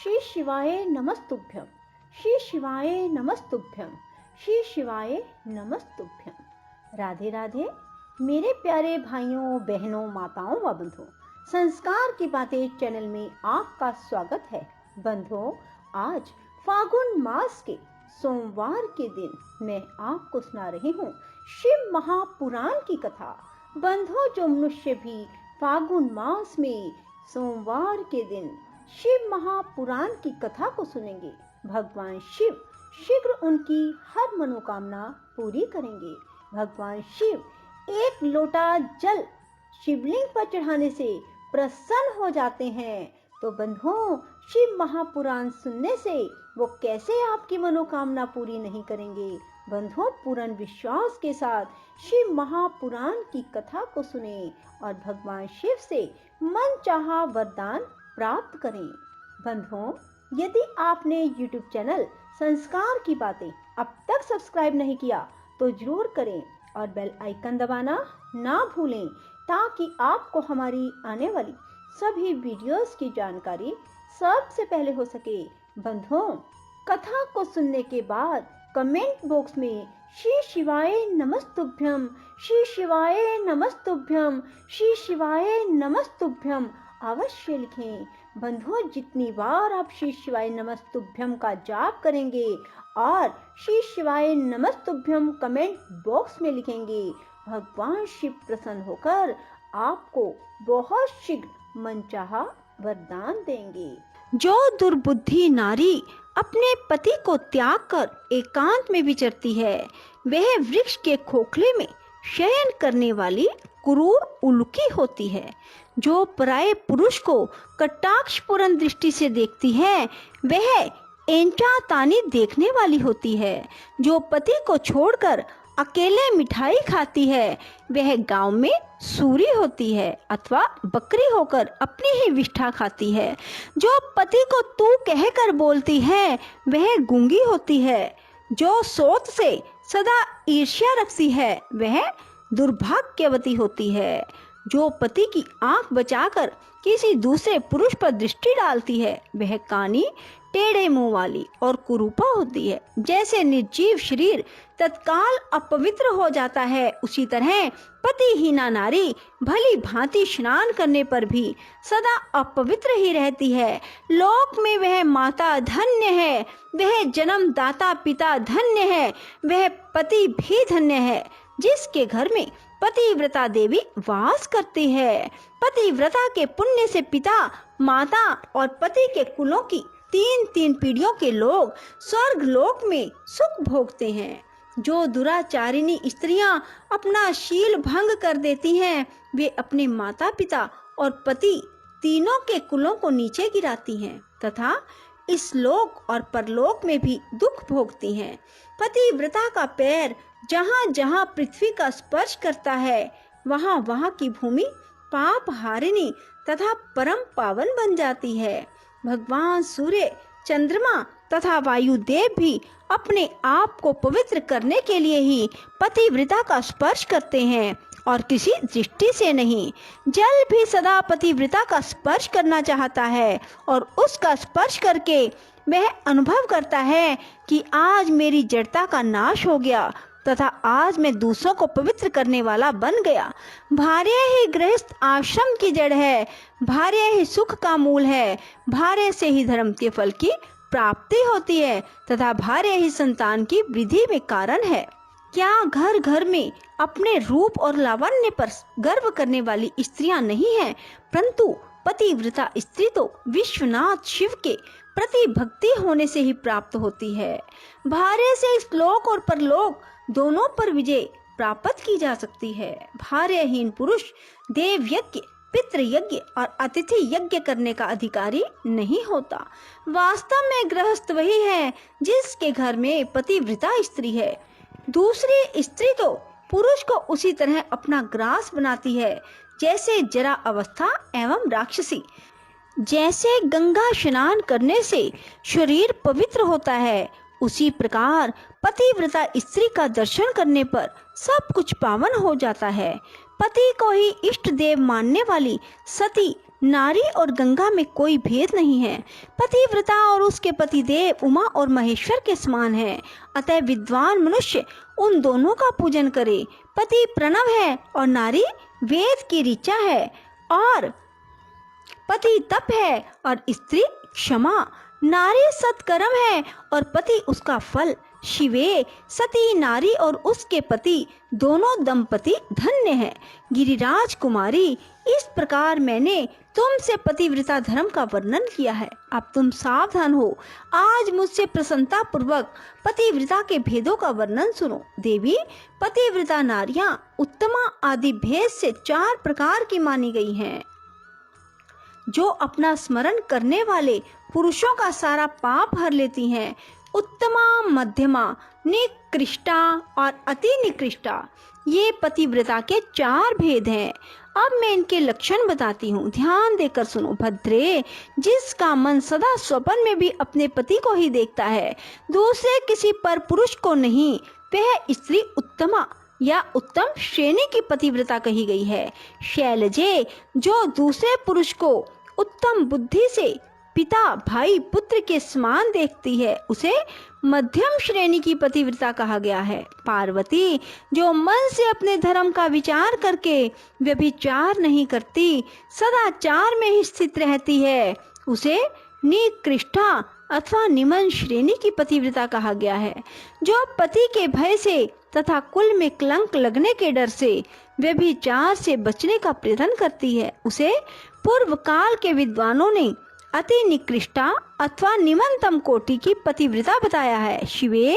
श्री शिवाय नमस्तुभ्यं, श्री शिवाय नमस्तुभ्यं, श्री शिवाय नमस्तुभ्यं। राधे राधे मेरे प्यारे भाइयों बहनों माताओं व बंधुओं, संस्कार की बातें चैनल में आपका स्वागत है। बंधुओं, आज फागुन मास के सोमवार के दिन मैं आपको सुना रही हूँ शिव महापुराण की कथा। बंधुओं, जो मनुष्य भी फागुन मास में सोमवार के दिन शिव महापुराण की कथा को सुनेंगे, भगवान शिव शीघ्र उनकी हर मनोकामना पूरी करेंगे। भगवान शिव एक लोटा जल शिवलिंग पर चढ़ाने से प्रसन्न हो जाते हैं। तो बंधुओं, शिव महापुराण सुनने से वो कैसे आपकी मनोकामना पूरी नहीं करेंगे। बंधुओं, पूर्ण विश्वास के साथ शिव महापुराण की कथा को सुने और भगवान शिव से मनचाहा वरदान प्राप्त करें। बंधुओं, यदि आपने YouTube चैनल संस्कार की बातें अब तक सब्सक्राइब नहीं किया तो जरूर करें और बेल आइकन दबाना ना भूलें, ताकि आपको हमारी आने वाली सभी वीडियोस की जानकारी सबसे पहले हो सके। बंधुओं, कथा को सुनने के बाद कमेंट बॉक्स में श्री शिवाय नमस्तुभ्यं, श्री शिवाय नमस्तुभ्यं, श्री शिवाय नमस्तुभ्यं अवश्य लिखें। बंधुओं, जितनी बार आप श्री शिवाय नमस्तुभ्यं का जाप करेंगे और श्री शिवाय नमस्तुभ्यं कमेंट बॉक्स में लिखेंगे, भगवान शिव प्रसन्न होकर आपको बहुत शीघ्र मनचाहा वरदान देंगे। जो दुर्बुद्धि नारी अपने पति को त्याग कर एकांत में विचरती है, वह वृक्ष के खोखले में शयन करने वाली क्रूर उल्की होती है। जो पराये पुरुष को कटाक्षपूर्ण दृष्टि से देखती है, वह एंचा तानी देखने वाली होती है। जो पति को छोड़कर अकेले मिठाई खाती है, वह गांव में सूरी होती है अथवा बकरी होकर अपनी ही विष्ठा खाती है। जो पति को तू कहकर बोलती है, वह गूंगी होती है। जो सोच से सदा ईर्ष्या रखती है, वह दुर्भाग्यवती होती है। जो पति की आंख बचाकर किसी दूसरे पुरुष पर दृष्टि डालती है, वह कानी टेढ़े मुंह वाली और कुरूपा होती है। जैसे निर्जीव शरीर तत्काल अपवित्र हो जाता है, उसी तरह पतिहीना नारी भली भांति स्नान करने पर भी सदा अपवित्र ही रहती है। लोक में वह माता धन्य है, वह जन्मदाता पिता धन्य है, वह पति भी धन्य है जिसके घर में पतिव्रता देवी वास करती है। पतिव्रता के पुण्य से पिता, माता और पति के कुलों की तीन तीन पीढ़ियों के लोग स्वर्ग लोक में सुख भोगते हैं। जो दुराचारिणी स्त्रियां अपना शील भंग कर देती हैं, वे अपने माता पिता और पति तीनों के कुलों को नीचे गिराती हैं तथा इस लोक और परलोक में भी दुख भोगती हैं। पतिव्रता का पैर जहाँ जहाँ पृथ्वी का स्पर्श करता है, वहाँ वहाँ की भूमि पाप हारिणी तथा परम पावन बन जाती है। भगवान सूर्य, चंद्रमा तथा वायुदेव भी अपने आप को पवित्र करने के लिए ही पतिव्रता का स्पर्श करते हैं और किसी दृष्टि से नहीं। जल भी सदा पतिव्रता का स्पर्श करना चाहता है और उसका स्पर्श करके वह अनुभव करता है कि आज मेरी जड़ता का नाश हो गया तथा आज मैं दूसरों को पवित्र करने वाला बन गया। भार्य ही गृहस्थ आश्रम की जड़ है, भार्य ही सुख का मूल है, भार्य से ही धर्म के फल की प्राप्ति होती है तथा भार्य ही संतान की वृद्धि में कारण है। क्या घर घर में अपने रूप और लावण्य पर गर्व करने वाली स्त्रियां नहीं हैं? परंतु पतिव्रता स्त्री तो विश्वनाथ शिव के प्रति भक्ति होने से ही प्राप्त होती है। भार्य से इस लोक और परलोक दोनों पर विजय प्राप्त की जा सकती है। भार्यहीन पुरुष देव यज्ञ, पितृ यज्ञ और अतिथि यज्ञ करने का अधिकारी नहीं होता। वास्तव में गृहस्थ वही है जिसके घर में पतिव्रता स्त्री है। दूसरी स्त्री तो पुरुष को उसी तरह अपना ग्रास बनाती है जैसे जरा अवस्था एवं राक्षसी। जैसे गंगा स्नान करने से शरीर पवित्र होता है, उसी प्रकार पतिव्रता स्त्री का दर्शन करने पर सब कुछ पावन हो जाता है। पति को ही इष्ट देव मानने वाली सती नारी और गंगा में कोई भेद नहीं है। पतिव्रता और उसके पतिदेव उमा और महेश्वर के समान है। अतः विद्वान मनुष्य उन दोनों का पूजन करे। पति प्रणव है और नारी वेद की ऋचा है, और पति तप है और स्त्री क्षमा। नारी सत्कर्म है और पति उसका फल। शिवे, सती नारी और उसके पति दोनों दंपति धन्य है। गिरिराज कुमारी, इस प्रकार मैंने तुमसे पतिव्रता धर्म का वर्णन किया है। अब तुम सावधान हो। आज मुझसे प्रसन्नता पूर्वक पतिव्रता के भेदों का वर्णन सुनो। देवी, पतिव्रता नारियां उत्तमा आदि भेद से 4 प्रकार की मानी गई हैं, जो अपना स्मरण करने वाले पुरुषों का सारा पाप हर लेती हैं। उत्तमा, मध्यमा, निकृष्टा और अति निकृष्टा, ये पतिव्रता के 4 भेद हैं। अब मैं इनके लक्षण बताती हूँ, ध्यान देकर सुनो। भद्रे, जिसका मन सदा स्वप्न में भी अपने पति को ही देखता है, दूसरे किसी पर पुरुष को नहीं, वह स्त्री उत्तमा या उत्तम श्रेणी की पतिव्रता कही गई है। शैलजे, जो दूसरे पुरुष को उत्तम बुद्धि से पिता, भाई, पुत्र के समान देखती है, उसे मध्यम श्रेणी की पतिव्रता कहा गया है। पार्वती, जो मन से अपने धर्म का विचार करके व्यभिचार नहीं करती, सदाचार में ही स्थित रहती है, उसे निकृष्टा अथवा निम्न श्रेणी की पतिव्रता कहा गया है। जो पति के भय से तथा कुल में कलंक लगने के डर से व्यभिचार से बचने का प्रयत्न करती है, उसे पूर्व काल के विद्वानों ने अति निकृष्टा अथवा निम्नतम कोटि की पतिव्रता बताया है। शिवे,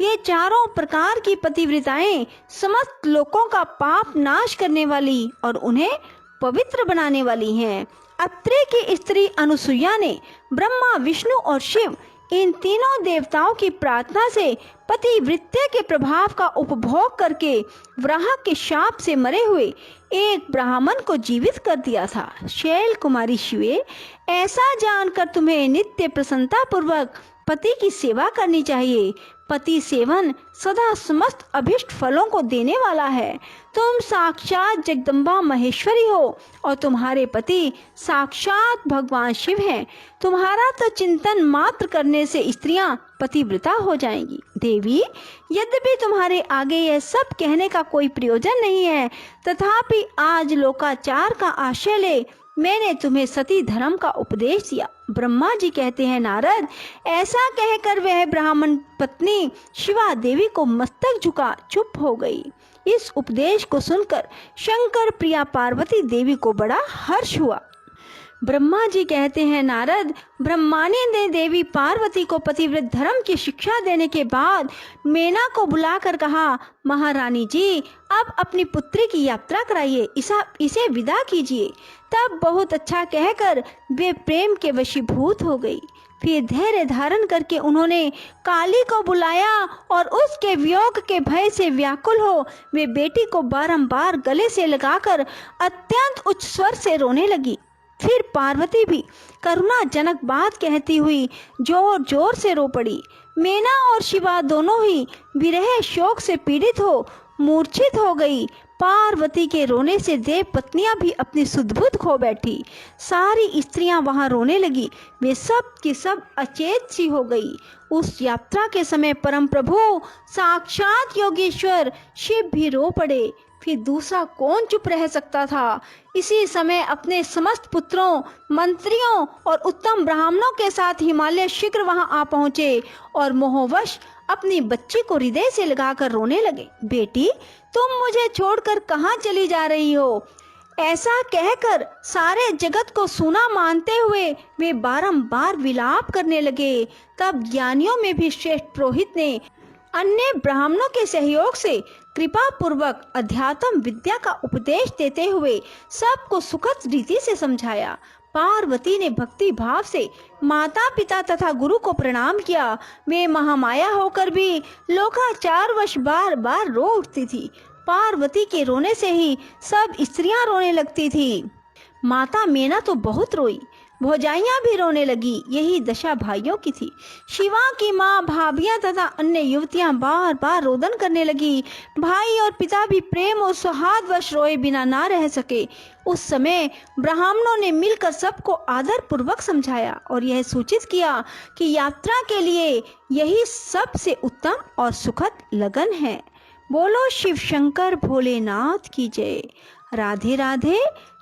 ये 4 प्रकार की पतिव्रताएं समस्त लोगों का पाप नाश करने वाली और उन्हें पवित्र बनाने वाली हैं। अत्रि की स्त्री अनुसुईया ने ब्रह्मा, विष्णु और शिव, इन तीनों देवताओं की प्रार्थना से पतिव्रत्य के प्रभाव का उपभोग करके वराह के शाप से मरे हुए एक ब्राह्मण को जीवित कर दिया था। शैल कुमारी शिवे, ऐसा जानकर तुम्हें नित्य प्रसन्नता पूर्वक पति की सेवा करनी चाहिए। पति सेवन सदा समस्त अभिष्ट फलों को देने वाला है। तुम साक्षात जगदम्बा महेश्वरी हो और तुम्हारे पति साक्षात भगवान शिव हैं। तुम्हारा तो चिंतन मात्र करने से स्त्रियां पतिव्रता हो जाएंगी। देवी, यद्यपि तुम्हारे आगे यह सब कहने का कोई प्रयोजन नहीं है, तथापि आज लोकाचार का आश्रय ले मैंने तुम्हें सती धर्म का उपदेश दिया। ब्रह्मा जी कहते हैं, नारद, ऐसा कहकर वह ब्राह्मण पत्नी शिवा देवी को मस्तक झुका चुप हो गई। इस उपदेश को सुनकर शंकर प्रिया पार्वती देवी को बड़ा हर्ष हुआ। ब्रह्मा जी कहते हैं, नारद, ब्रह्मानी ने देवी पार्वती को पतिव्रत धर्म की शिक्षा देने के बाद मेना को बुलाकर कहा, महारानी जी, अब अपनी पुत्री की यात्रा कराइए, इसे विदा कीजिए। तब बहुत अच्छा कहकर वे प्रेम के वशीभूत हो गई। फिर धैर्य धारण करके उन्होंने काली को बुलाया और उसके वियोग के भय से व्याकुल हो वे बेटी को बारंबार गले से लगाकर अत्यंत उच्च स्वर से रोने लगी। फिर पार्वती भी करुणाजनक बात कहती हुई जोर जोर से रो पड़ी। मेना और शिवा दोनों ही विरह शोक से पीड़ित हो मूर्छित हो गई। पार्वती के रोने से देव पत्नियां भी अपनी सुध-बुध खो बैठी। सारी स्त्रियां वहां रोने लगी। वे सब की सब अचेत सी हो गई। उस यात्रा के समय परम प्रभु साक्षात योगेश्वर शिव भी रो पड़े। फिर दूसरा कौन चुप रह सकता था। इसी समय अपने समस्त पुत्रों, मंत्रियों और उत्तम ब्राह्मणों के साथ हिमालय शीघ्र वहां आ पहुंचे और मोहवश अपनी बच्ची को हृदय से लगाकर रोने लगे। बेटी, तुम मुझे छोड़कर कहाँ चली जा रही हो? ऐसा कहकर सारे जगत को सूना मानते हुए वे बारंबार विलाप करने लगे। तब ज्ञानियों में भी श्रेष्ठ पुरोहित ने अन्य ब्राह्मणों के सहयोग से कृपा पूर्वक अध्यात्म विद्या का उपदेश देते हुए सबको सुखद रीति से समझाया। पार्वती ने भक्ति भाव से माता पिता तथा गुरु को प्रणाम किया। वे महामाया होकर भी लोकाचारवश बार बार रो उठती थी। पार्वती के रोने से ही सब स्त्रियां रोने लगती थी। माता मेना तो बहुत रोई। भौजाइयां भी रोने लगी। यही दशा भाइयों की थी। शिवा की माँ, भाभियां तथा अन्य युवतियां बार बार रोदन करने लगी। भाई और पिता भी प्रेम और सौहार्दवश रोए बिना ना रह सके। उस समय ब्राह्मणों ने मिलकर सबको आदर पूर्वक समझाया और यह सूचित किया कि यात्रा के लिए यही सबसे उत्तम और सुखद लगन है। बोलो शिव शंकर भोलेनाथ की जय। राधे राधे।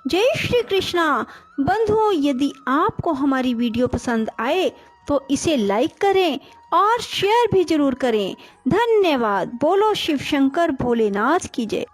जय श्री कृष्णा। बंधुओं, यदि आपको हमारी वीडियो पसंद आए तो इसे लाइक करें और शेयर भी जरूर करें। धन्यवाद। बोलो शिव शंकर भोलेनाथ की जय।